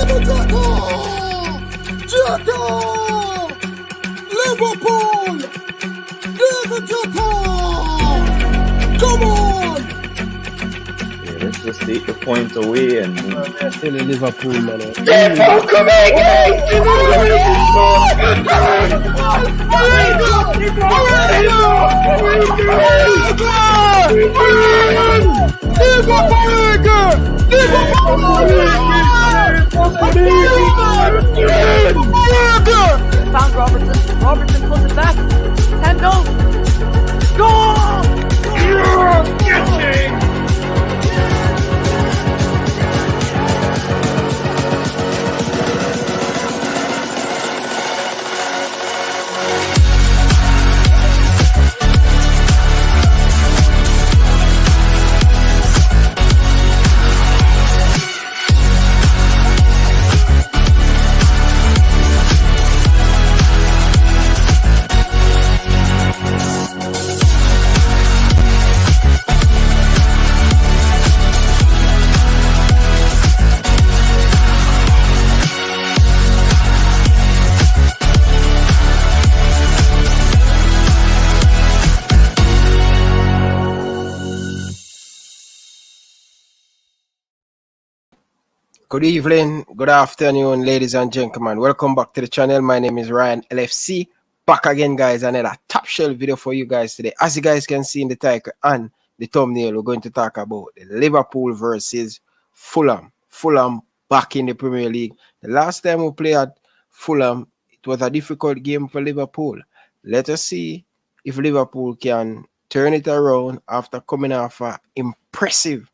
Liverpool! Come on! Yeah, let's just take the point away and Still in Liverpool, man. Liverpool, come on, guys! Found Robertson. Robertson puts it back. 10 goals. Goal! Good evening, good afternoon, ladies and gentlemen. Welcome back to the channel. My name is Ryan LFC. Back again, guys. Another top shelf video for you guys today. As you guys can see in the title and the thumbnail, we're going to talk about the Liverpool versus Fulham. Fulham back in the Premier League. The last time we played at Fulham, it was a difficult game for Liverpool. Let us see if Liverpool can turn it around after coming off an impressive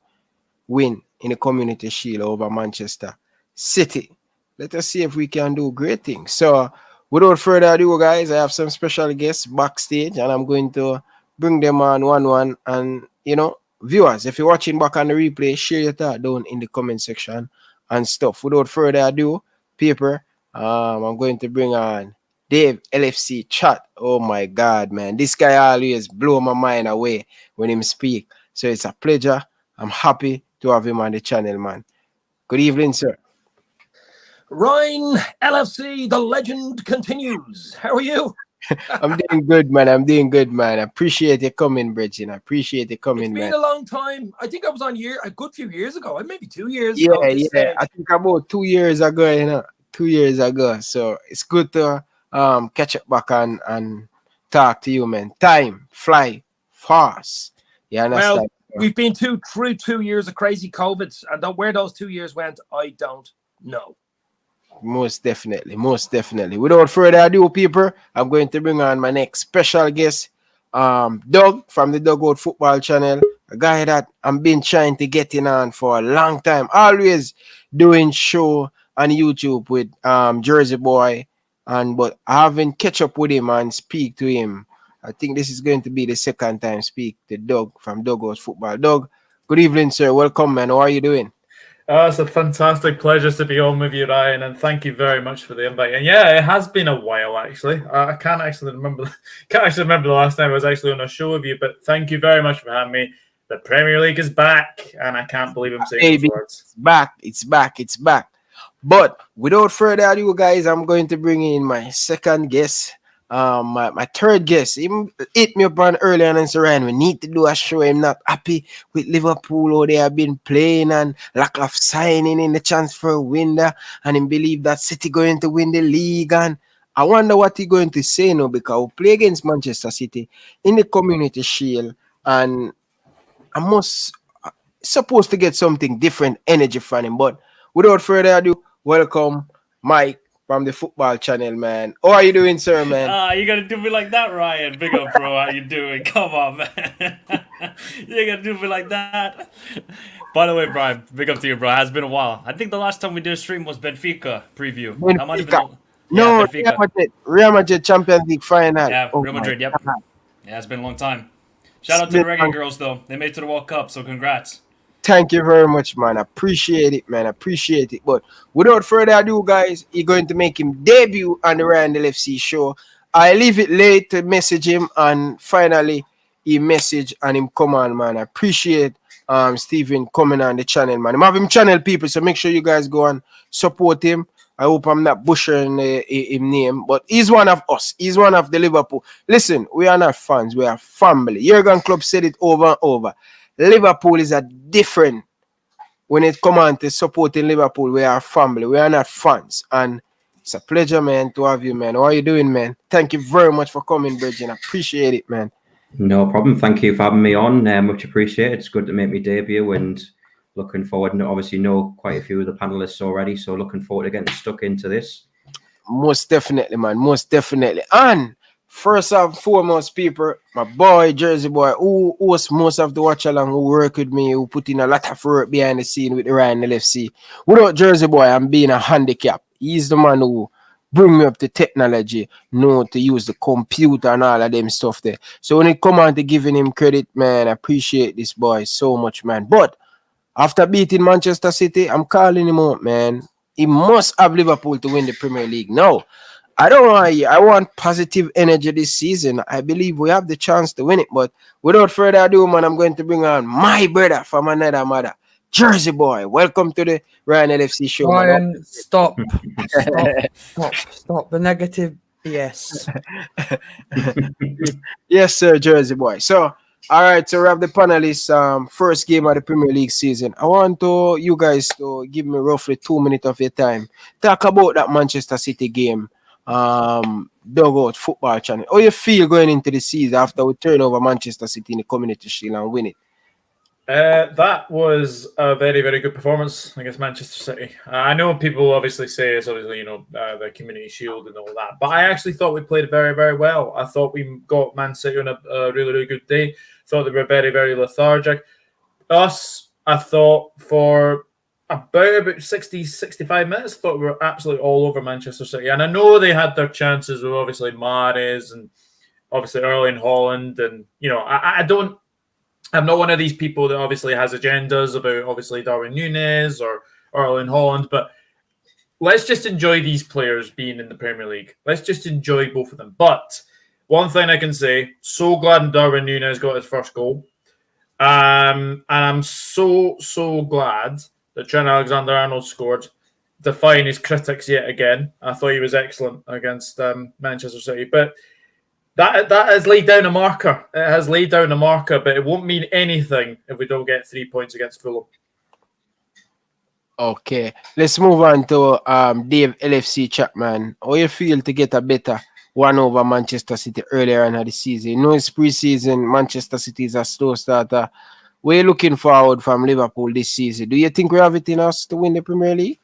win in the Community Shield over Manchester City. Let us see if we can do great things. So, without further ado, guys, I have some special guests backstage, and I'm going to bring them on one. And, you know, viewers, if you're watching back on the replay, share your thought down in the comment section and stuff. Without further ado, paper, I'm going to bring on Dave LFC Chat. Oh, my God, man. This guy always blow my mind away when he speak. So, it's a pleasure. I'm happy to have him on the channel, man. Good evening, sir. Ryan LFC, the legend continues. How are you? I'm doing good, man. I appreciate you coming, Bridget. I appreciate you coming, man. It's been a long time. I think I was on a good few years ago. Maybe 2 years ago. Yeah. I think about 2 years ago, 2 years ago. So it's good to catch up back and talk to you, man. Time fly fast. You understand? Well, we've been through 2 years of crazy COVID, and where those 2 years went, I don't know. Most definitely. Without further ado, people, I'm going to bring on my next special guest, Doug from the Dugout Football Channel, a guy that I've been trying to get in on for a long time, always doing show on YouTube with Jersey Boy, but I haven't catch up with him and speak to him. I think this is going to be the second time speak to Doug from Dugout Football. Doug, good evening, sir. Welcome, man. How are you doing? It's a fantastic pleasure to be on with you, Ryan, and thank you very much for the invite. And yeah, it has been a while, actually. I can't actually remember the last time I was actually on a show with you, but thank you very much for having me. The Premier League is back, and I can't believe I'm saying those words. It's back. But without further ado, guys, I'm going to bring in my second guest. My third guest, he hit me up on earlier and said, Ryan, we need to do a show. I'm not happy with Liverpool, how they have been playing and lack of signing in the transfer window, and he believe that City going to win the league. And I wonder what he's going to say now, because we play against Manchester City in the Community Shield, and I supposed to get something different energy from him. But without further ado, welcome Mike from the Football Channel, man. How are you doing, sir, man? You gotta do me like that, Ryan. Big up, bro. How you doing? Come on, man. You gotta do me like that. By the way, Brian, big up to you, bro. It has been a while. I think the last time we did a stream was Benfica preview. That might have been Real Madrid Champions League final. Yeah, Real Madrid, yep. Yeah, it's been a long time. Shout out to the Reggae girls, though. They made it to the World Cup, so congrats. Thank you very much, man. I appreciate it, man. But without further ado, guys, he's going to make him debut on the Ryan LFC show. I leave it late to message him, and finally he messaged and him come on, man. I appreciate Stephen coming on the channel, man. Him have him channel people, so make sure you guys go and support him. I hope I'm not butchering his name, but he's one of us. He's one of the Liverpool. Listen, we are not fans. We are family. Jurgen Klopp said it over and over. Liverpool is a different. When it comes on to supporting Liverpool, we are family. We are not fans. And it's a pleasure, man, to have you, man. How are you doing, man? Thank you very much for coming, Bridget. I appreciate it, man. No problem. Thank you for having me on. Much appreciated. It's good to make me debut and looking forward. And obviously know quite a few of the panelists already, so looking forward to getting stuck into this. Most definitely, man. Most definitely. And first and foremost, people, my boy, Jersey Boy, who hosts most of the watch along, who work with me, who put in a lot of work behind the scene with the Ryan LFC. Without Jersey Boy, I'm being a handicap. He's the man who bring me up to technology, know to use the computer and all of them stuff there. So when it come on to giving him credit, man, I appreciate this boy so much, man. But after beating Manchester City, I'm calling him out, man. He must have Liverpool to win the Premier League. No, I don't want you. I want positive energy this season. I believe we have the chance to win it. But without further ado, man, I'm going to bring on my brother from another mother, Jersey Boy. Welcome to the Ryan LFC show. Ryan, stop. Stop the negative BS. Yes, sir, Jersey Boy. So, all right, so we have the panelists, first game of the Premier League season. I want you guys to give me roughly 2 minutes of your time. Talk about that Manchester City game, Dugout Football Channel. How you feel going into the season after we turn over Manchester City in the Community Shield and win it? That was a very, very good performance against Manchester City. I know people obviously say it's obviously, the Community Shield and all that, but I actually thought we played very, very well. I thought we got Man City on a really, really good day. Thought they were very, very lethargic. Us, I thought for about 60, 65 minutes, thought we were absolutely all over Manchester City. And I know they had their chances with obviously Mahrez and obviously Erling Haaland. And, I'm not one of these people that obviously has agendas about obviously Darwin Nunez or Erling Haaland, but let's just enjoy these players being in the Premier League. Let's just enjoy both of them. But one thing I can say, so glad Darwin Nunez got his first goal. And I'm so, so glad that Trent Alexander-Arnold scored, defying his critics yet again. I thought he was excellent against Manchester City. But that has laid down a marker. It has laid down a marker, but it won't mean anything if we don't get 3 points against Fulham. Okay, let's move on to Dave LFC Chapman. How you feel to get a better one over Manchester City earlier in the season? It's pre-season. Manchester City is a slow starter. We're looking forward from Liverpool this season. Do you think we have it in us to win the Premier League?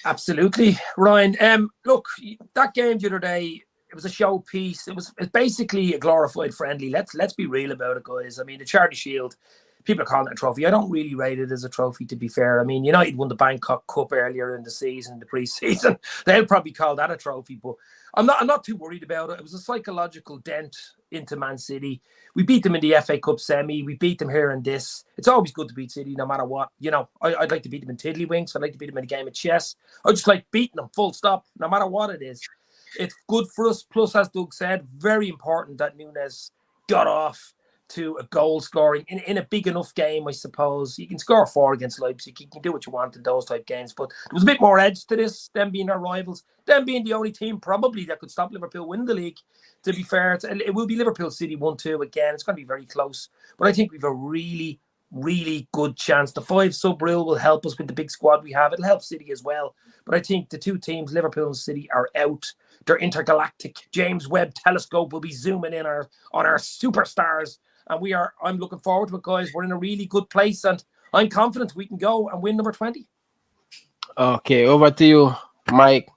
Absolutely, Ryan. Look, that game the other day, it was a showpiece. It's basically a glorified friendly. Let's be real about it, guys. I mean, the Charity Shield, people are calling it a trophy. I don't really rate it as a trophy, to be fair. I mean, United won the Bangkok Cup earlier in the season, the pre-season. They'll probably call that a trophy, but I'm not too worried about it. It was a psychological dent into Man City. We beat them in the FA Cup semi. We beat them here in this. It's always good to beat City, no matter what. I'd like to beat them in tiddlywinks. I'd like to beat them in a game of chess. I just like beating them, full stop, no matter what it is. It's good for us. Plus, as Doug said, very important that Nunez got off to a goal scoring in a big enough game, I suppose. You can score 4 against Leipzig. You can do what you want in those type games. But there was a bit more edge to this, them being our rivals, them being the only team probably that could stop Liverpool winning the league. To be fair, it will be Liverpool City 1-2 again. It's going to be very close. But I think we've a really, really good chance. The 5 sub rule will help us with the big squad we have. It'll help City as well. But I think the two teams, Liverpool and City, are out. They're intergalactic. James Webb Telescope will be zooming in on our superstars. And I'm looking forward to it, guys. We're in a really good place, and I'm confident we can go and win number 20. Okay, over to you, Mike.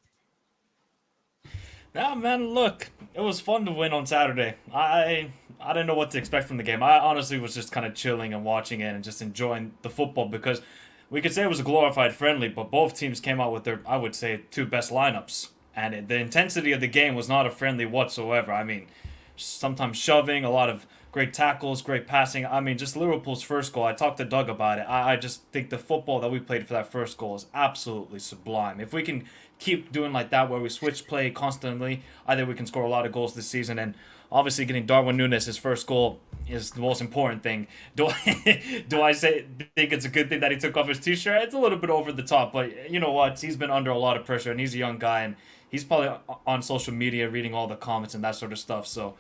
Yeah, man, look, it was fun to win on Saturday. I didn't know what to expect from the game. I honestly was just kind of chilling and watching it and just enjoying the football, because we could say it was a glorified friendly, but both teams came out with their, I would say, 2 best lineups. And the intensity of the game was not a friendly whatsoever. I mean, sometimes shoving, a lot of great tackles, great passing. I mean, just Liverpool's first goal. I talked to Doug about it. I just think the football that we played for that first goal is absolutely sublime. If we can keep doing like that, where we switch play constantly, I think we can score a lot of goals this season. And obviously getting Darwin Nunez his first goal is the most important thing. Do I think it's a good thing that he took off his t-shirt? It's a little bit over the top, but you know what? He's been under a lot of pressure, and he's a young guy, and he's probably on social media reading all the comments and that sort of stuff. So,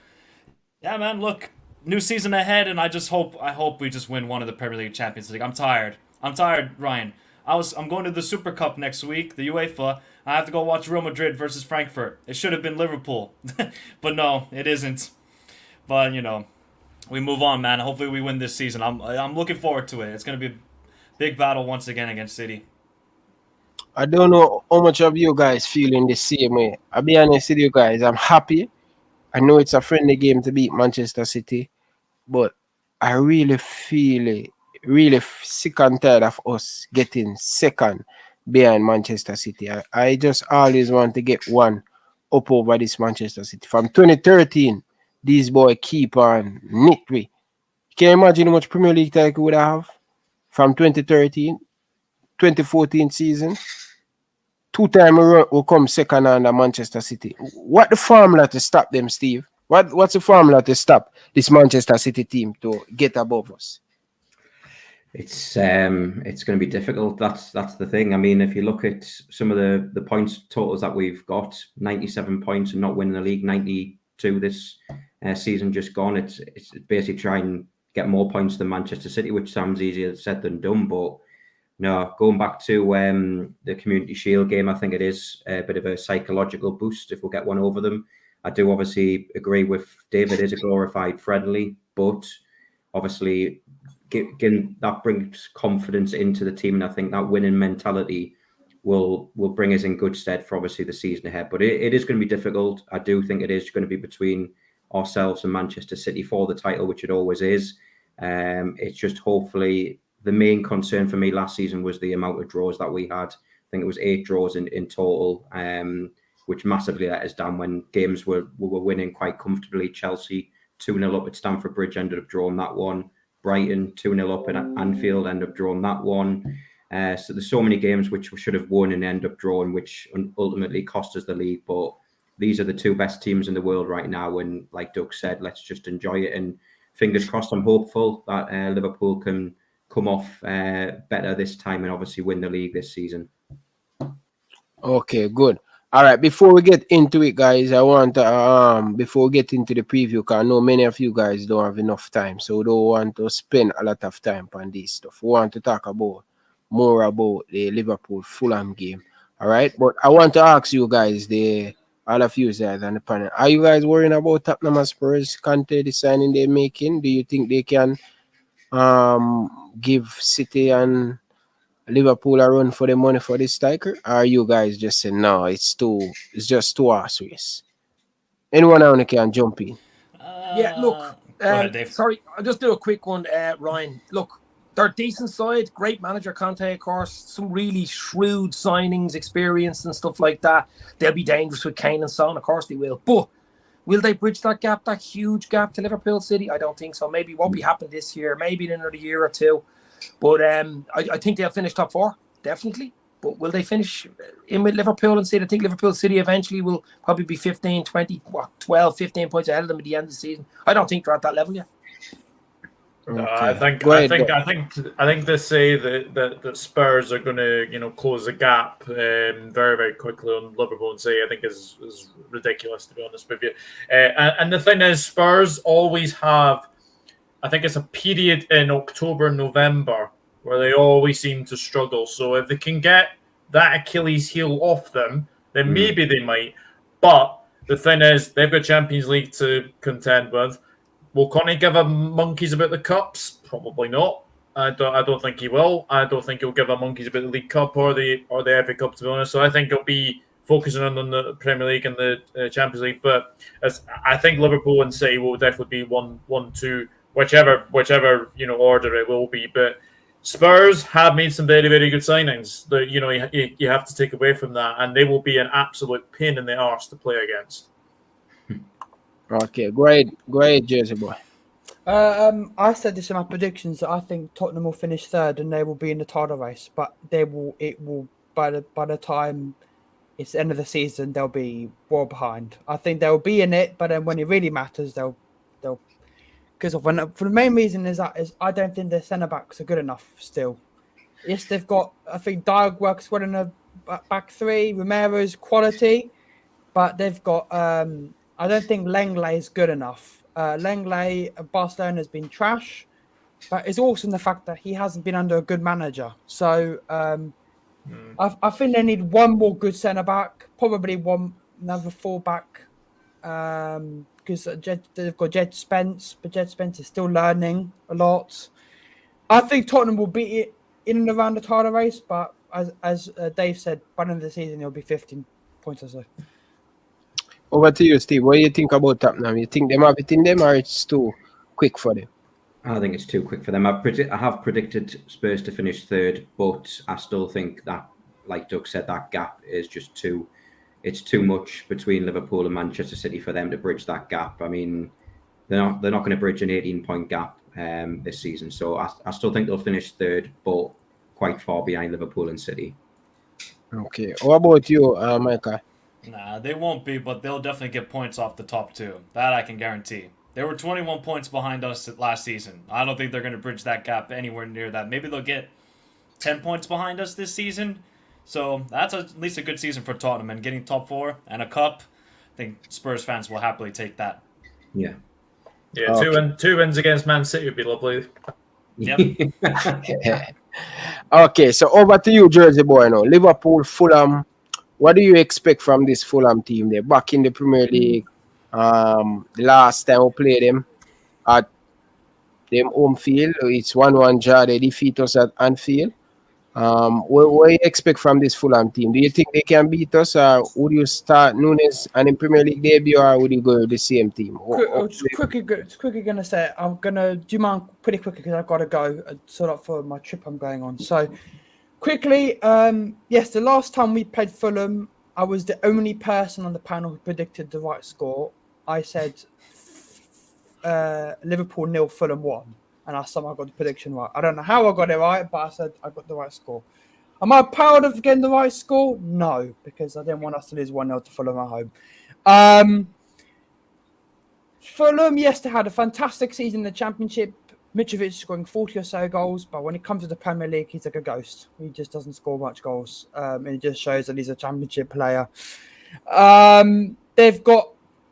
yeah, man, look, new season ahead, and I hope we just win one of the Premier League Champions League. I'm tired, Ryan. I'm going to the Super Cup next week, the UEFA. I have to go watch Real Madrid versus Frankfurt. It should have been Liverpool, but no, it isn't. But you know, we move on, man. Hopefully, we win this season. I'm looking forward to it. It's going to be a big battle once again against City. I don't know how much of you guys feeling the same way. I'll be honest with you guys. I'm happy. I know it's a friendly game to beat Manchester City, but I really feel it. Really sick and tired of us getting second behind Manchester City. I just always want to get one up over this Manchester City. From 2013, these boys keep on nitty. Can you imagine how much Premier League title would I have? From 2013, 2014 season, 2 times we come second under Manchester City. What the formula to stop them, Steve? What's the formula to stop this Manchester City team to get above us? It's going to be difficult. That's the thing. I mean, if you look at some of the points totals that we've got, 97 points and not winning the league, 92 this season just gone. It's basically trying to get more points than Manchester City, which sounds easier said than done. But no, going back to the Community Shield game, I think it is a bit of a psychological boost if we'll get one over them. I do obviously agree with David. It is a glorified friendly, but obviously that brings confidence into the team, and I think that winning mentality will bring us in good stead for obviously the season ahead. But it is going to be difficult. I do think it is going to be between ourselves and Manchester City for the title, which it always is. It's just hopefully the main concern for me last season was the amount of draws that we had. I think it was 8 draws in total, which massively let us down when games we were winning quite comfortably. Chelsea 2-0 up at Stamford Bridge, ended up drawing that one. Brighton 2-0 up at Anfield, end up drawing that one. So there's so many games which we should have won and end up drawing, which ultimately cost us the league. But these are the 2 best teams in the world right now, and like Doug said, let's just enjoy it. And fingers crossed, I'm hopeful that Liverpool can come off better this time and obviously win the league this season. Okay, good. All right, before we get into it, guys, I want to, before we get into the preview, because I know many of you guys don't have enough time, so we don't want to spend a lot of time on this stuff. We want to talk more about the Liverpool-Fulham game, all right? But I want to ask you guys, all of you guys on the panel, are you guys worrying about Tottenham and Spurs, Conte, the signing they're making? Do you think they can give City and Liverpool a run for the money for this striker? Or are you guys just saying no, it's just too horse race? Anyone on can jump in? Yeah, look, Go ahead, Dave. sorry, I'll just do a quick one, Ryan. Look, they're a decent side, great manager Conte, of course, some really shrewd signings, experience and stuff like that. They'll be dangerous with Kane and Son, of course they will. But will they bridge that gap, that huge gap to Liverpool City? I don't think so. Maybe it won't be happening this year, maybe in another year or two. But I think they'll finish top 4, definitely. But will they finish in with Liverpool and City? I think Liverpool City eventually will probably be 15, 20, 12, 15 points ahead of them at the end of the season. I don't think they're at that level yet. No, Okay. I think they say that Spurs are going to close the gap very, very quickly on Liverpool and City. I think is ridiculous, to be honest with you. And the thing is, Spurs always have, I think it's a period in October, November where they always seem to struggle. So if they can get that Achilles heel off them, then maybe they might. But the thing is, they've got Champions League to contend with. Will Conte give a monkeys about the cups? Probably not. I don't think he will. I don't think he'll give a monkeys about the League Cup or the FA Cup, to be honest. So I think he'll be focusing on the Premier League and the Champions League. But I think Liverpool and City will definitely be 1-2, whichever order it will be. But Spurs have made some very, very good signings that you have to take away from that, and they will be an absolute pain in the arse to play against. Okay, go ahead, Jersey boy. I said this in my predictions that I think Tottenham will finish 3rd and they will be in the title race, but it will by the time it's the end of the season, they'll be well behind. I think they'll be in it, but then when it really matters, they'll because for the main reason is I don't think their centre backs are good enough still. Yes, they've got, I think Darwin works well in a back three. Romero's quality, but they've got I don't think Lenglet is good enough. Lenglet at Barcelona has been trash, but it's also in the fact that he hasn't been under a good manager. So I think they need one more good centre back, probably another full back, because they've got Jed Spence, but Jed Spence is still learning a lot. I think Tottenham will beat it in and around the title race, but as Dave said, by the end of the season it'll be 15 points or so. Over to you, Steve. What do you think about Tottenham? You think they have it in them, or it's too quick for them? I think it's too quick for them. I have predicted Spurs to finish third, but I still think that, like Doug said, that gap is just too much between Liverpool and Manchester City for them to bridge that gap. I mean, they're not going to bridge an 18-point gap this season. So I still think they'll finish third, but quite far behind Liverpool and City. Okay. What about you, Micah? Nah, they won't be, but they'll definitely get points off the top two. That I can guarantee. They were 21 points behind us last season. I don't think they're going to bridge that gap anywhere near that. Maybe they'll get 10 points behind us this season. So that's at least a good season for Tottenham. And getting top four and a cup, I think Spurs fans will happily take that. Yeah. Yeah, two wins against Man City would be lovely. Yep. Okay, so over to you, Jersey boy. Now, Liverpool, Fulham. What do you expect from this Fulham team? They're back in the Premier League. The last time we played them at them home field, it's 1-1 draw. They defeat us at Anfield. What do you expect from this Fulham team? Do you think they can beat us, or would you start Nunez and in Premier League debut, or would you go with the same team? Quickly gonna say, I'm gonna do you mind pretty quickly because I've got to go sort of for my trip I'm going on. So quickly, yes, the last time we played Fulham, I was the only person on the panel who predicted the right score. I said Liverpool 0, Fulham 1. And I somehow got the prediction right. I don't know how I got it right, but I said I got the right score. Am I proud of getting the right score? No, because I didn't want us to lose 1-0 to Fulham at home. Fulham, yes, they had a fantastic season in the Championship. Mitrovic scoring 40 or so goals, but when it comes to the Premier League, he's like a ghost. He just doesn't score much goals. And it just shows that he's a Championship player.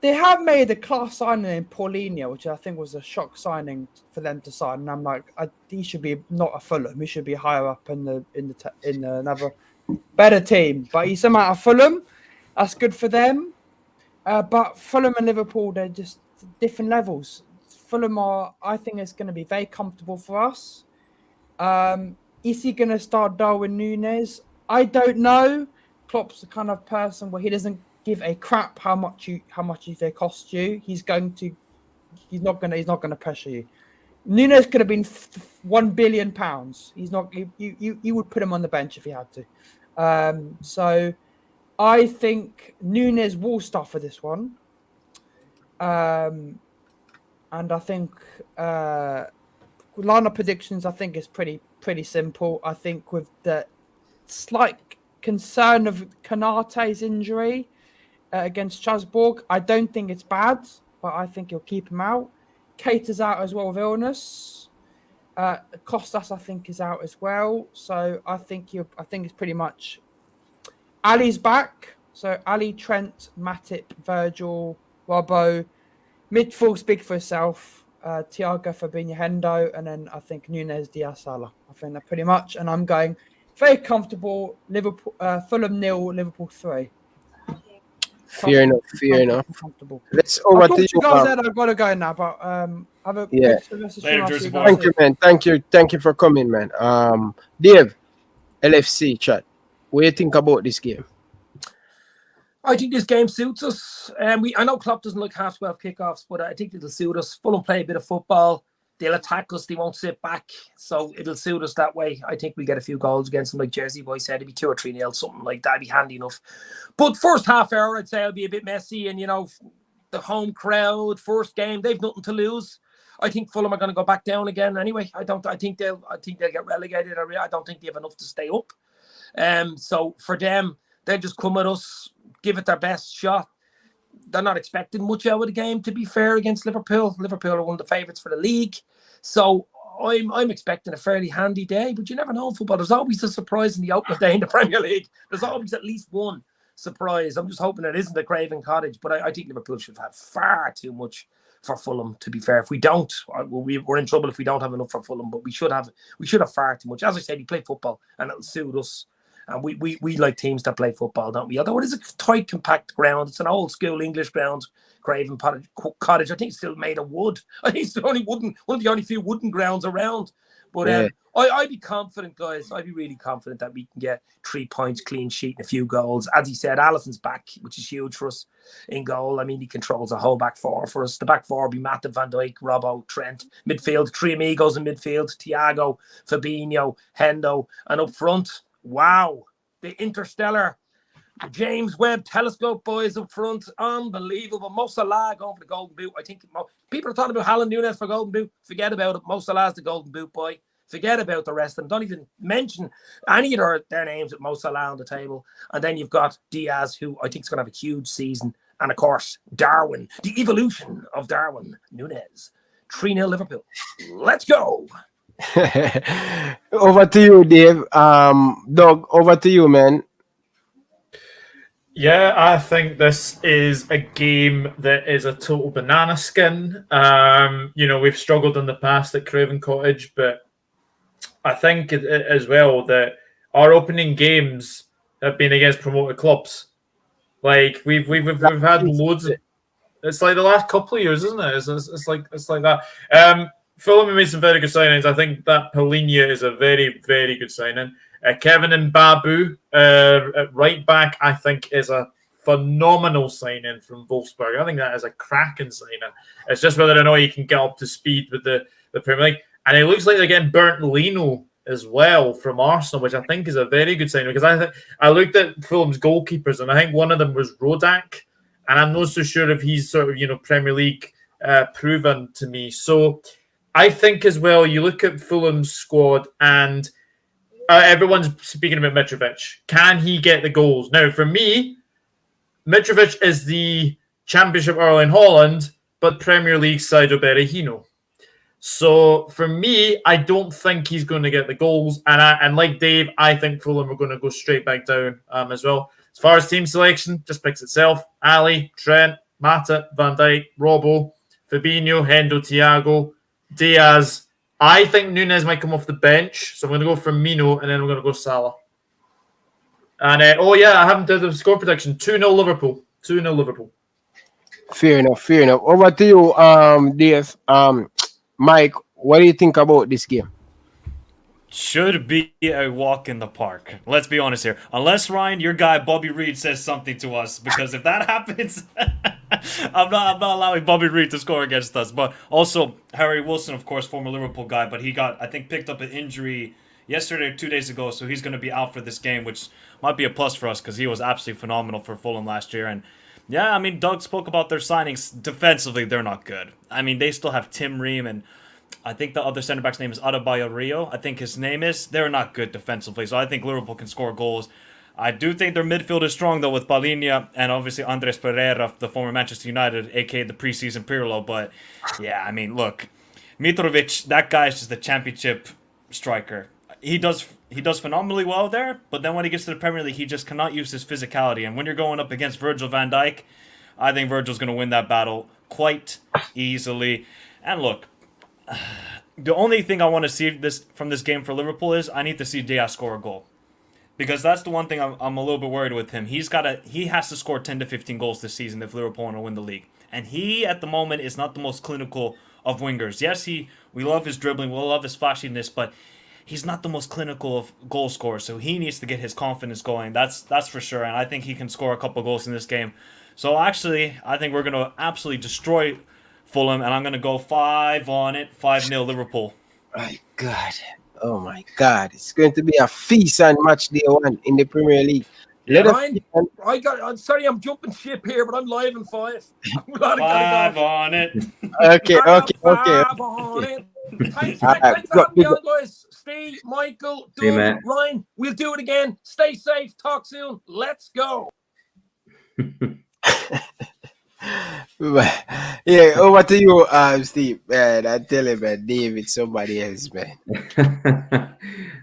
They have made a class signing in Paulinho, which I think was a shock signing for them to sign. And I'm like, he should be not a Fulham. He should be higher up in another better team. But he's somehow at Fulham. That's good for them. But Fulham and Liverpool, they're just different levels. Fulham I think it's going to be very comfortable for us. Is he going to start Darwin Nunez? I don't know. Klopp's the kind of person where he doesn't give a crap how much they cost you. He's not gonna pressure you. Nunez could have been £1 billion. He's not. You would put him on the bench if he had to. So I think Nunez will start for this one. And I think lineup predictions, I think is pretty simple. I think with the slight concern of Konate's injury against Strasbourg, I don't think it's bad, but I think he'll keep him out. Keita's out as well with illness. Kostas, I think, is out as well. So I think it's pretty much Ali's back. So Ali, Trent, Matip, Virgil, Robbo. Midfield's big for himself. Thiago, Fabinho, Hendo, and then I think Nunez, Diaz, Salah. I think that pretty much. And I'm going very comfortable. Liverpool, Fulham 0, Liverpool 3. Fair enough. Comfortable. Let's over to you. Guys, I've got to go now, but have a Later, Jersey boy. Thank you, man. Thank you for coming, man. Dave, LFC chat. What do you think about this game? I think this game suits us. I know Klopp doesn't like half 12 kickoffs, but I think it'll suit us. Fulham play a bit of football. They'll attack us. They won't sit back. So it'll suit us that way. I think we'll get a few goals against them, like Jersey Boy said. It'll be 2 or 3-0, something like that. It'd be handy enough. But first half hour, I'd say it'll be a bit messy. And, the home crowd, first game, they've nothing to lose. I think Fulham are going to go back down again anyway. I think they'll get relegated. I don't think they have enough to stay up. So for them, They just come at us, give it their best shot. They're not expecting much out of the game, to be fair, against Liverpool. Liverpool are one of the favourites for the league. So I'm expecting a fairly handy day, but you never know in football. There's always a surprise in the opening day in the Premier League. There's always at least one surprise. I'm just hoping it isn't a Craven Cottage, but I think Liverpool should have far too much for Fulham, to be fair. If we don't, we're in trouble if we don't have enough for Fulham, but we should have far too much. As I said, we play football and it'll suit us. And we like teams that play football, don't we? Although it is a tight, compact ground. It's an old school English ground, Craven Cottage. I think it's still made of wood. I think it's the only one of the only few wooden grounds around. But I'd be confident, guys. I'd be really confident that we can get 3 points, clean sheet, and a few goals. As he said, Alisson's back, which is huge for us in goal. I mean, he controls the whole back four for us. The back four will be Matip, Van Dijk, Robbo, Trent. Midfield, 3 amigos in midfield. Thiago, Fabinho, Hendo. And up front, wow, the interstellar James Webb telescope boys up front. Unbelievable. Mo Salah going for the golden boot. I think people are talking about Haaland, Nunez for golden boot. Forget about it. Mo Salah's the golden boot boy. Forget about the rest of them. Don't even mention any of their names with Mo Salah on the table. And then you've got Diaz, who I think is going to have a huge season. And of course, Darwin, the evolution of Darwin Nunez. 3-0 Liverpool. Let's go. Over to you, Dave. Doug, over to you, man. Yeah, I think this is a game that is a total banana skin. We've struggled in the past at Craven Cottage, but I think as well that our opening games have been against promoted clubs. Like we've had loads. It's like the last couple of years, isn't it? It's like that. Fulham made some very good signings. I think that Paulinho is a very, very good signing. Kevin and Babu at right back, I think, is a phenomenal signing from Wolfsburg. I think that is a cracking signing. It's just whether or not he can get up to speed with the Premier League. And it looks like they're getting Bernd Leno as well from Arsenal, which I think is a very good signing, because I looked at Fulham's goalkeepers and I think one of them was Rodak, and I'm not so sure if he's sort of Premier League proven to me. So I think as well, you look at Fulham's squad and everyone's speaking about Mitrovic. Can he get the goals? Now, for me, Mitrovic is the Championship Erling Haaland, but Premier League Saido Berahino. So for me, I don't think he's going to get the goals. And like Dave, I think Fulham are going to go straight back down as well. As far as team selection, just picks itself. Ali, Trent, Mata, Van Dijk, Robbo, Fabinho, Hendo, Thiago, Diaz. I think Nunez might come off the bench. So I'm going to go for Mino, and then we're going to go Salah. And, I haven't done the score prediction. 2-0 Liverpool. 2-0 Liverpool. Fair enough. Over to you, Dave. Mike, what do you think about this game? Should be a walk in the park. Let's be honest here. Unless, Ryan, your guy Bobby Reed says something to us, because if that happens, I'm not allowing Bobby Reed to score against us. But also, Harry Wilson, of course, former Liverpool guy, but he got, I think, picked up an injury yesterday or 2 days ago, so he's going to be out for this game, which might be a plus for us because he was absolutely phenomenal for Fulham last year. And yeah, I mean, Doug spoke about their signings. Defensively, they're not good. I mean, they still have Tim Ream, and I think the other center back's name is Adebayo Rio. I think his name is. They're not good defensively, so I think Liverpool can score goals. I do think their midfield is strong, though, with Paulinho and obviously Andres Pereira, the former Manchester United, a.k.a. the preseason Pirlo. But, yeah, I mean, look, Mitrovic, that guy is just a championship striker. He does phenomenally well there, but then when he gets to the Premier League, he just cannot use his physicality. And when you're going up against Virgil van Dijk, I think Virgil's going to win that battle quite easily. And look, the only thing I want to see from this game for Liverpool is I need to see Diaz score a goal. Because that's the one thing I'm a little bit worried with him. He has to score 10 to 15 goals this season if Liverpool want to win the league. And he, at the moment, is not the most clinical of wingers. Yes, we love his dribbling, we love his flashiness, but he's not the most clinical of goal scorers, so he needs to get his confidence going. That's for sure, and I think he can score a couple goals in this game. So actually, I think we're going to absolutely destroy Fulham, and I'm going to go 5 on it, 5-0 Liverpool. My God. Oh, my God. It's going to be a feast on match day 1 in the Premier League. Ryan, I'm sorry I'm jumping ship here, but I'm live in 5. 5 on it. Okay. 5 on it. Thanks for having me on, guys. Steve, Michael, See you, Doug, mate. Ryan. We'll do it again. Stay safe. Talk soon. Let's go. Yeah, over to you, Steve. Man, I tell you, man, David, somebody else, man.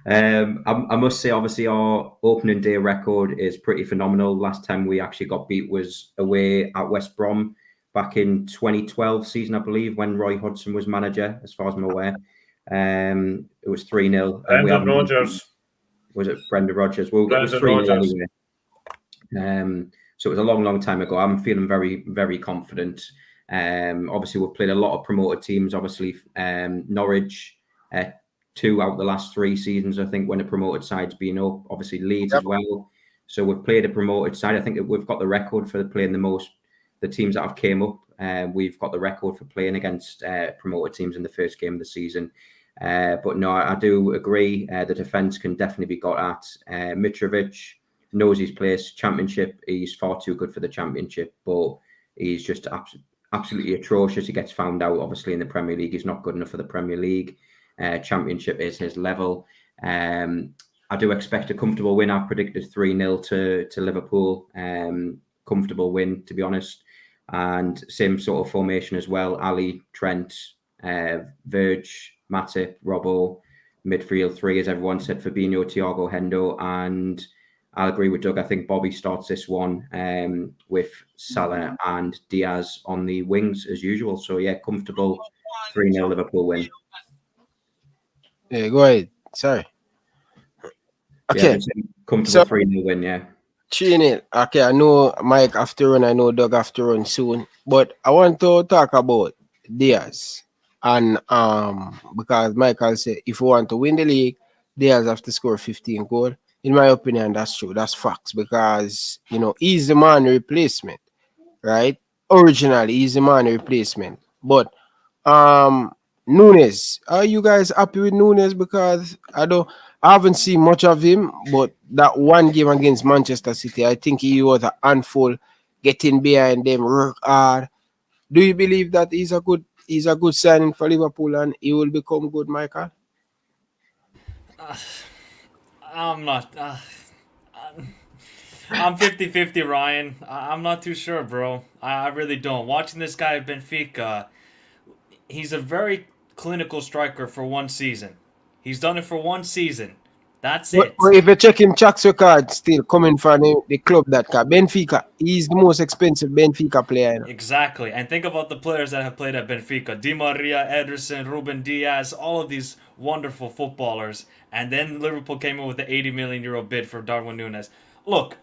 I must say, obviously, our opening day record is pretty phenomenal. Last time we actually got beat was away at West Brom back in 2012 season, I believe, when Roy Hodgson was manager, as far as I'm aware. It was 3-0. Brendan Rodgers. Was it Brendan Rodgers? Well, it was Brendan 3-0 Rodgers. anyway. So it was a long, long time ago. I'm feeling very, very confident. Obviously, we've played a lot of promoted teams. Obviously, Norwich, 2 out of the last 3 seasons, I think, when a promoted side's been up. Obviously, Leeds as well. So we've played a promoted side. I think we've got the record for playing the teams that have came up. We've got the record for playing against promoted teams in the first game of the season. But no, I do agree. The defence can definitely be got at. Mitrovic knows his place. Championship, he's far too good for the Championship, but he's just absolutely atrocious. He gets found out, obviously, in the Premier League. He's not good enough for the Premier League. Championship is his level. I do expect a comfortable win. I've predicted 3-0 to Liverpool. Comfortable win, to be honest. And same sort of formation as well. Ali, Trent, Verge, Matip, Robbo, midfield 3, as everyone said, Fabinho, Thiago, Hendo, and I'll agree with Doug. I think Bobby starts this one with Salah and Diaz on the wings as usual. So yeah, comfortable 3-0 Liverpool win. Yeah, go ahead. Sorry. Okay. Yeah, comfortable 3-0 win, yeah. 3-0. Okay, I know Mike after run, I know Doug after run soon. But I want to talk about Diaz. And because Michael said if we want to win the league, Diaz have to score 15 goals. In my opinion, that's true. That's facts because, you know, he's the man replacement, right? Originally, he's the man replacement. But Nunez, are you guys happy with Nunez? Because I haven't seen much of him, but that one game against Manchester City, I think he was a handful, getting behind them, work hard. Do you believe that he's a good signing for Liverpool and he will become good, Michael? I'm not. I'm 50-50, Ryan. I'm not too sure, bro. I really don't. Watching this guy at Benfica, he's a very clinical striker for one season. He's done it for one season. That's it. But if you check him track record still coming from the club that car, Benfica, he's the most expensive Benfica player. You know? Exactly. And think about the players that have played at Benfica. Di Maria, Ederson, Ruben Diaz, all of these wonderful footballers. And then Liverpool came in with the 80 million euro bid for Darwin Nunez. Look,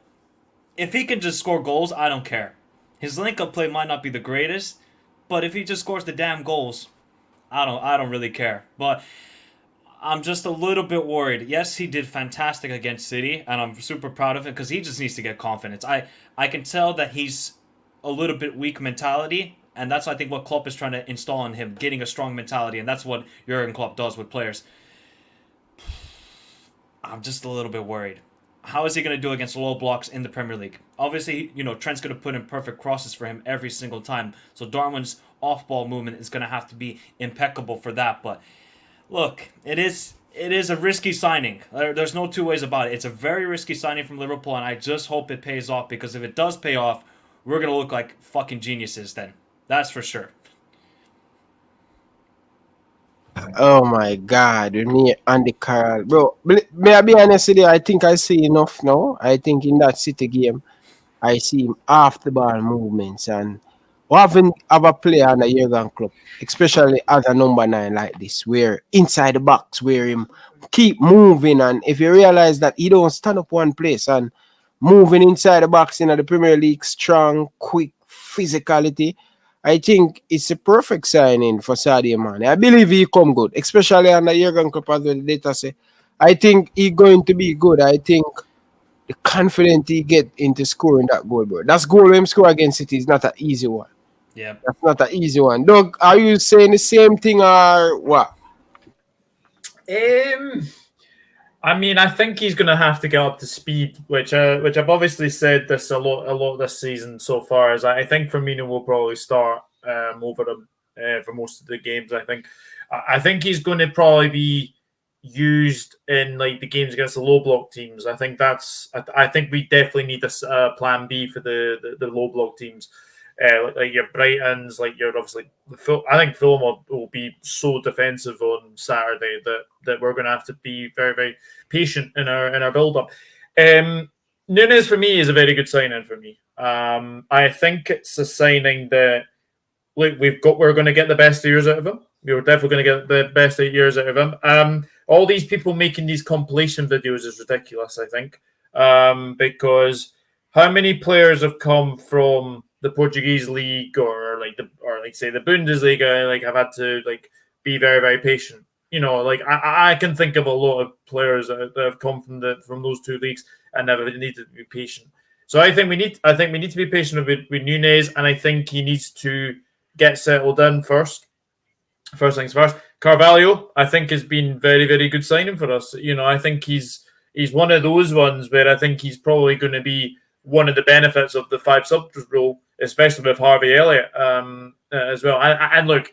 if he can just score goals, I don't care. His link-up play might not be the greatest, but if he just scores the damn goals, I don't really care. But I'm just a little bit worried. Yes, he did fantastic against City, and I'm super proud of him because he just needs to get confidence. I can tell that he's a little bit weak mentality, and that's, I think, what Klopp is trying to install in him, getting a strong mentality, and that's what Jurgen Klopp does with players. I'm just a little bit worried. How is he going to do against low blocks in the Premier League? Obviously, you know, Trent's going to put in perfect crosses for him every single time, so Darwin's off-ball movement is going to have to be impeccable for that, but look, it is a risky signing. There's no two ways about it. It's a very risky signing from Liverpool, and I just hope it pays off, because if it does pay off, we're going to look like fucking geniuses then. That's for sure. Oh my God, with me and the Carl. Bro, may I be honest with you, I think I see enough now. I think in that City game, I see him off the ball movements, and we haven't have a player on the Jurgen Klopp, especially as a number 9 like this, where inside the box, where him keep moving, and if you realize that he don't stand up one place and moving inside the box in the Premier League, strong, quick physicality, I think it's a perfect signing for Sadio Mane. I believe he come good, especially under Jurgen Klopp, as the data say. I think he's going to be good. I think the confidence he get into scoring that goal, bro. That's goal him score against City is not an easy one. Yeah. That's not an easy one. Doug, are you saying the same thing or what? I mean, I think he's going to have to get up to speed, which I've obviously said this a lot this season so far. Is I think Firmino will probably start over him for most of the games. I think he's going to probably be used in like the games against the low block teams. I think I think we definitely need a plan B for the low block teams. Like your Brightons, like your obviously. I think Fulham will be so defensive on Saturday that we're going to have to be very, very patient in our build up. Nunez for me is a very good signing for me. I think it's a signing that look, we're going to get the best years out of him. We're definitely going to get the best 8 years out of him. All these people making these compilation videos is ridiculous, I think, because how many players have come from the Portuguese league or say the Bundesliga, like have had to like be very, very patient. You know, like I can think of a lot of players that have come from those two leagues and never needed to be patient. So I think we need to be patient with Nunez, and I think he needs to get settled in first. First things first. Carvalho, I think, has been very, very good signing for us. You know, I think he's one of those ones where I think he's probably going to be one of the benefits of the 5 subs rule, especially with Harvey Elliott as well. And look,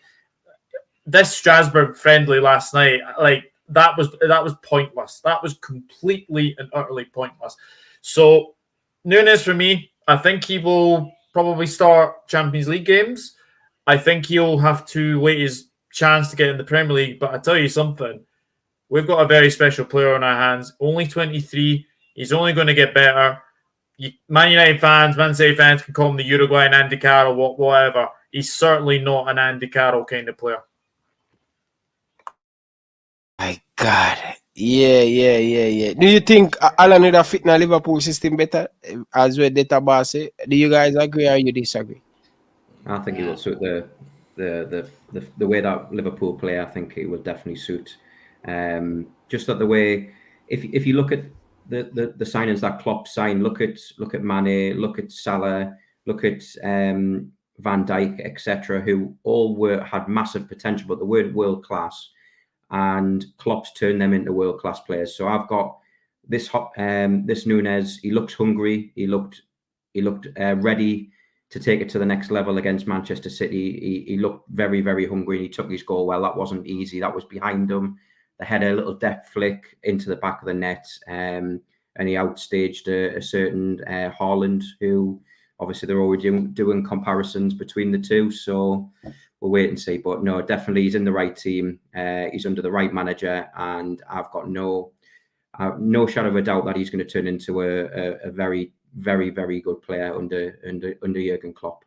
this Strasbourg friendly last night, like that was pointless. That was completely and utterly pointless. So Nunez for me, I think he will probably start Champions League games. I think he'll have to wait his chance to get in the Premier League. But I tell you something, we've got a very special player on our hands. Only 23. He's only going to get better. Man United fans, Man City fans can call him the Uruguayan Andy Carroll, whatever. He's certainly not an Andy Carroll kind of player. My God. Yeah. Do you think Alan would have fit in a Liverpool system better as well, Data Boss? Do you guys agree or you disagree? I think it will suit the way that Liverpool play. I think it will definitely suit. Just that the way, if you look at the signings that Klopp signed, look at Mane, look at Salah, look at Van Dijk, etc., who all had massive potential, but they weren't world class, and Klopp's turned them into world class players. So I've got this Nunez. He looked hungry. He looked ready to take it to the next level against Manchester City. He looked very, very hungry, and he took his goal well. That wasn't easy. That was behind him. They had a little depth flick into the back of the net, and he outstaged a certain Haaland, who obviously they're already doing comparisons between the two. So we'll wait and see. But no, definitely he's in the right team. He's under the right manager, and I've got no shadow of a doubt that he's going to turn into a very, very, very good player under Jurgen Klopp.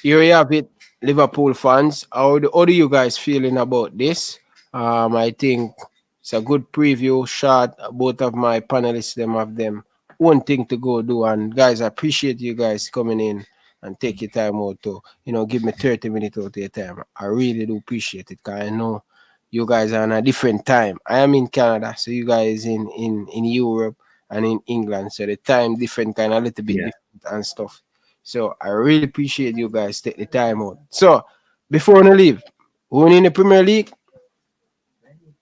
Here we have it, Liverpool fans. How do you guys feeling about this? I think it's a good preview shot. Both of my panelists, have them one thing to go do. And guys, I appreciate you guys coming in and take your time out to, give me 30 minutes out of your time. I really do appreciate it, because I know you guys are on a different time. I am in Canada, so you guys in Europe and in England, so the time different, kind of a little bit different and stuff. So I really appreciate you guys take the time out. So before we leave, winning the Premier League,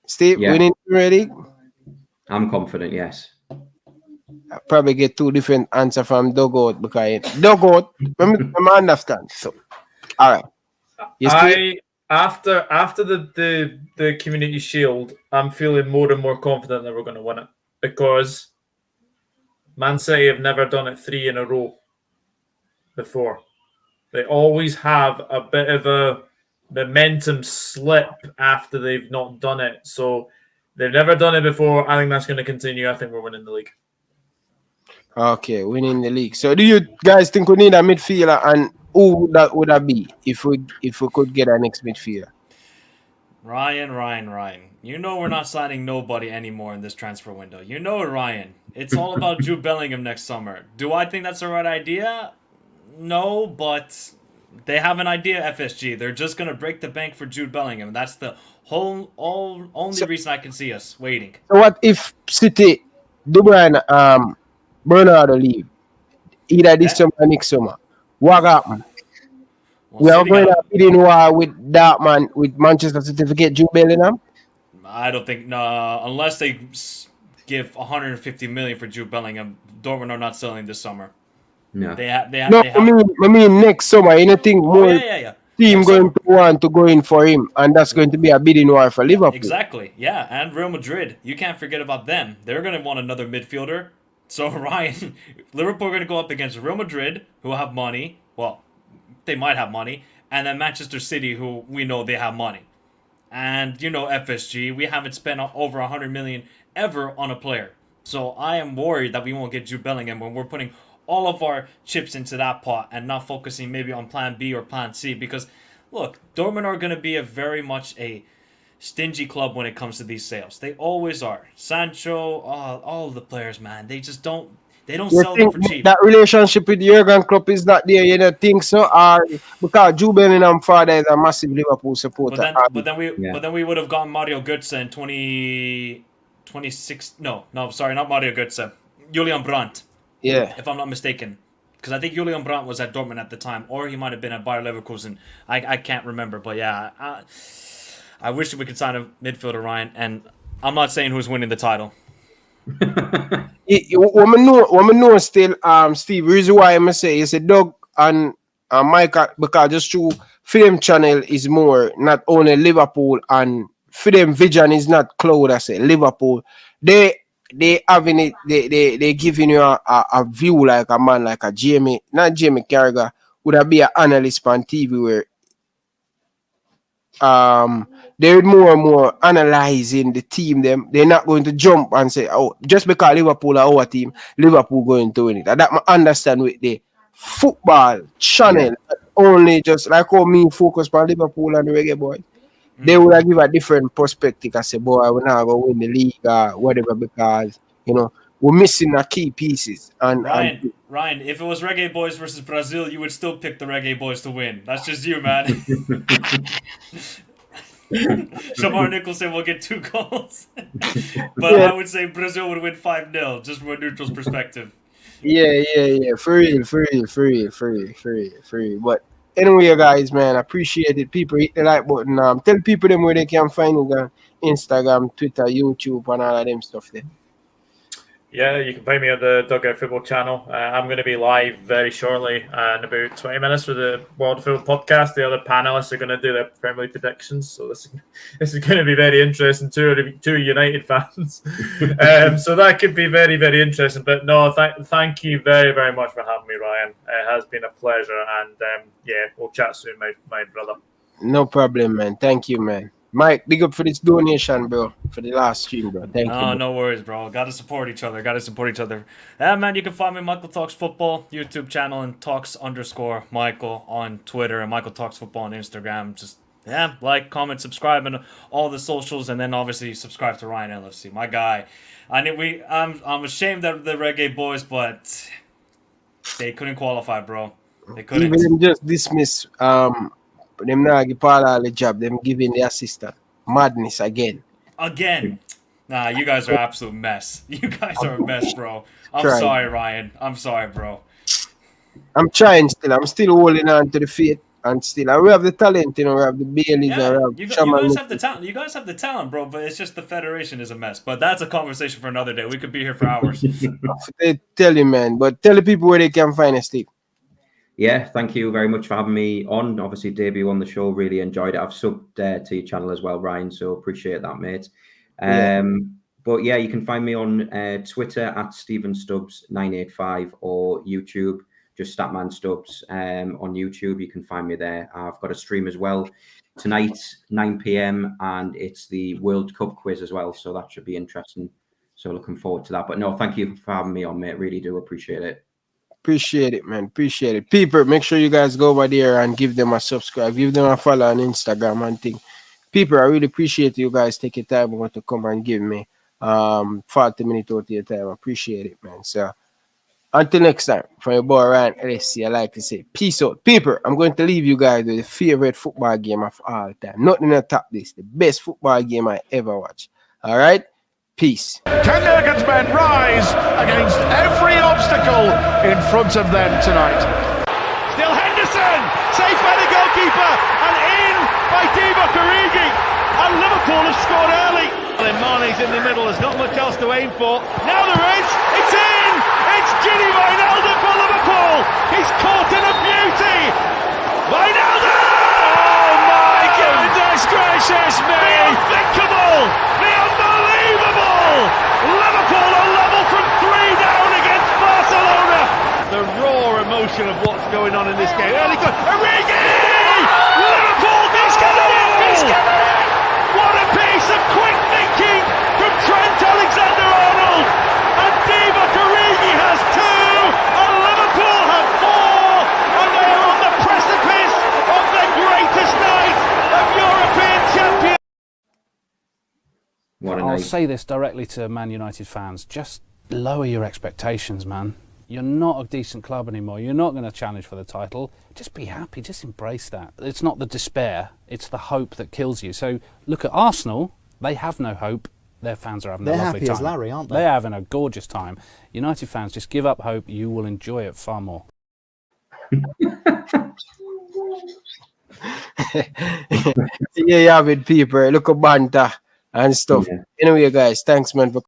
Steve, winning the Premier League? I'm confident, yes. I probably get 2 different answers from Dugout, because Dugout, I understand. So, all right. After the Community Shield, I'm feeling more and more confident that we're going to win it, because Man City have never done it 3 in a row before. They always have a bit of a momentum slip after they've not done it. So they've never done it before. I think that's going to continue. I think we're winning the league. Okay, winning the league. So do you guys think we need a midfielder, and who would that be if we could get our next midfielder? Ryan. You know we're not signing nobody anymore in this transfer window. You know it, Ryan. It's all about Jude Bellingham next summer. Do I think that's the right idea? No, but they have an idea, FSG. They're just going to break the bank for Jude Bellingham. That's the only reason I can see us waiting. So what if City, De Bruyne, Bernardo leave? Either this summer or next summer. What happened? Well, we are going to be in war with Dartman, with Manchester City to get Jude Bellingham? I don't think, no, unless they give 150 million for Jude Bellingham, Dortmund are not selling this summer. No. They have. I mean next summer. Anything more? Yeah. team going to want to go in for him, and that's going to be a bidding war for Liverpool. Exactly, yeah, and Real Madrid. You can't forget about them. They're going to want another midfielder. So, Ryan, Liverpool are going to go up against Real Madrid, who have money. Well, they might have money. And then Manchester City, who we know they have money. And, you know, FSG, we haven't spent over 100 million ever on a player. So I am worried that we won't get Jude Bellingham when we're putting all of our chips into that pot and not focusing maybe on plan B or plan C. Because, look, Dortmund are going to be a very much a stingy club when it comes to these sales. They always are. Sancho, all the players, man, they just don't. They don't sell them for cheap. That relationship with Jurgen Klopp is not there. You don't think so? Because Jude Bellingham father is a massive Liverpool supporter. But then we would have gotten Mario Götze in 2026. No, sorry, not Mario Götze. Julian Brandt. Yeah. If I'm not mistaken. Because I think Julian Brandt was at Dortmund at the time, or he might have been at Bayer Leverkusen. I can't remember, but yeah, I wish we could sign a midfielder, Ryan. And I'm not saying who's winning the title. What I know still, Steve, the reason why I say is a Doug and Michael, because just through film channel is more not only Liverpool, and for them vision is not cloud. I say Liverpool. They having it. They giving you a view like a man like a Jamie, not Jamie Carragher, would have be an analyst on TV where they're more and more analyzing the team. They're not going to jump and say, oh, just because Liverpool are our team, Liverpool going to win it. And that I understand with the football channel, only just like how me focus on Liverpool and the Reggae Boyz. They would have give a different perspective. I say, boy, we're not going to win the league or whatever, because, you know, we're missing our key pieces. And Ryan, if it was Reggae Boyz versus Brazil, you would still pick the Reggae Boyz to win. That's just you, man. Shamar Nicholson will get 2 goals. But I would say Brazil would win 5-0, just from a neutral's perspective. Yeah. For real. But anyway, guys, man, I appreciate it. People hit the like button. Tell people them where they can find you on Instagram, Twitter, YouTube, and all of them stuff there. Yeah, you can find me on the Dugout Football channel. I'm going to be live very shortly in about 20 minutes for the World Football Podcast. The other panelists are going to do their Premier League predictions. So this is going to be very interesting. Two United fans. So that could be very, very interesting. But no, thank you very, very much for having me, Ryan. It has been a pleasure. And we'll chat soon, my brother. No problem, man. Thank you, man. Mike, big up for this donation, bro, for the last stream, bro. Thank you. Oh, no worries, bro. Got to support each other. Yeah, man, you can find me Michael Talks Football YouTube channel and Talks_Michael on Twitter and Michael Talks Football on Instagram. Just, like, comment, subscribe, and all the socials, and then obviously subscribe to Ryan LFC, my guy. I'm ashamed of the Reggae Boyz, but they couldn't qualify, bro. They couldn't. Even just dismiss them not give Paul all the job. Them giving the assistant. Madness again. Nah, you guys are absolute mess. You guys are a mess, bro. I'm sorry, Ryan. I'm sorry, bro. I'm trying still. I'm still holding on to the faith. And still, we have the talent, you know. We have the Baileys. You guys have the talent. You guys have the talent, bro. But it's just the federation is a mess. But that's a conversation for another day. We could be here for hours. They tell you, man. But tell the people where they can find us, Steve. Yeah, thank you very much for having me on. Obviously, debut on the show. Really enjoyed it. I've subbed to your channel as well, Ryan. So appreciate that, mate. But yeah, you can find me on Twitter at StephenStubbs985 or YouTube, just Statman Stubbs on YouTube. You can find me there. I've got a stream as well tonight, 9 p.m. and it's the World Cup quiz as well. So that should be interesting. So looking forward to that. But no, thank you for having me on, mate. Really do appreciate it. Appreciate it, man. Appreciate it. People, make sure you guys go over there and give them a subscribe. Give them a follow on Instagram and thing. People, I really appreciate you guys taking time to come and give me 40 minutes out of your time. I appreciate it, man. So, until next time, from your boy Ryan LFC, I like to say peace out. People, I'm going to leave you guys with the favorite football game of all time. Nothing to top this. The best football game I ever watched. All right? Peace. Can Jurgen's men rise against every obstacle in front of them tonight? Still Henderson, safe by the goalkeeper, and in by Divock Origi. And Liverpool have scored early. And Mane's in the middle, there's not much else to aim for. Now there is, it's in! It's Gini Wijnaldum for Liverpool! He's caught in a beauty! Wijnaldum! resolution of what's going on in this game. Early goal. Origi! Liverpool! He's given it! He's given it! What a piece of quick thinking from Trent Alexander-Arnold! And Divock Origi has 2, and Liverpool have 4, and they are on the precipice of the greatest night of European champions. What a I'll night. say this directly to Man United fans: just lower your expectations, man. You're not a decent club anymore. You're not going to challenge for the title. Just be happy. Just embrace that. It's not the despair. It's the hope that kills you. So look at Arsenal. They have no hope. Their fans are having a lovely time. They're happy as Larry, aren't they? They're having a gorgeous time. United fans, just give up hope. You will enjoy it far more. Yeah, you have it, people. Look at banter and stuff. Yeah. Anyway, guys, thanks, man, for